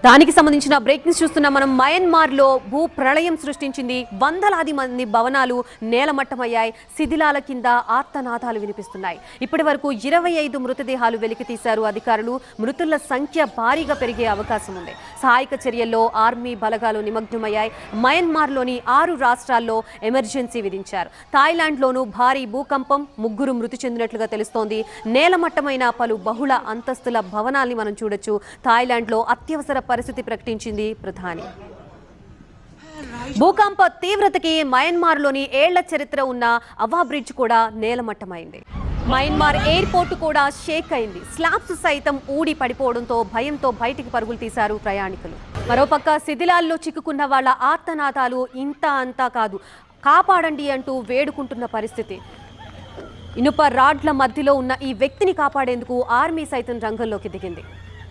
దానికి సంబంధించిన break news చూస్తున్నాం మనం. మయన్మార్లో భూ ప్రళయం సృష్టించింది. వందలాది మంది భవనాలు నేలమట్టమయ్యాయి. శిథిలాల కింద ఆర్తనాదాలు వినిపిస్తున్నాయి. ఇప్పటి వరకు 25 మృతదేహాలు వెలికితీశారు అధికారులు. మృతుల సంఖ్య భారీగా పెరిగే అవకాశం ఉంది. సహాయక చర్యల్లో ఆర్మీ బలగాలు నిమగ్నమయ్యాయి. మయన్మార్లోని 6 రాష్ట్రాల్లో ఎమర్జెన్సీ విధించారు. థాయిలాండ్లోనూ భారీ భూకంపం, 3 మృతి చెందినట్లుగా తెలుస్తోంది. నేలమట్టమైన పలు బహుళ అంతస్తుల భవనాల్ని మనం చూడొచ్చు. థాయిలాండ్లో అత్యవసర పరిస్థితి ప్రకటించింది ప్రధాని. భూకంప తీవ్రతకి మయన్మార్లోని ఏళ్ల చరిత్ర ఉన్న అవా బ్రిడ్జ్ కూడా నేలమట్టమైంది. మయన్మార్ ఎయిర్పోర్ట్ కూడా షేక్ అయింది. స్లాబ్స్ సైతం ఊడి పడిపోవడంతో భయంతో బయటికి పరుగులు తీశారు ప్రయాణికులు. మరోపక్క శిథిలాల్లో చిక్కుకున్న వాళ్ళ ఆర్తనాదాలు ఇంత అంతా కాదు, కాపాడండి అంటూ వేడుకుంటున్న పరిస్థితి. ఇనుప రాడ్ల మధ్యలో ఉన్న ఈ వ్యక్తిని కాపాడేందుకు ఆర్మీ సైతం రంగంలోకి దిగింది.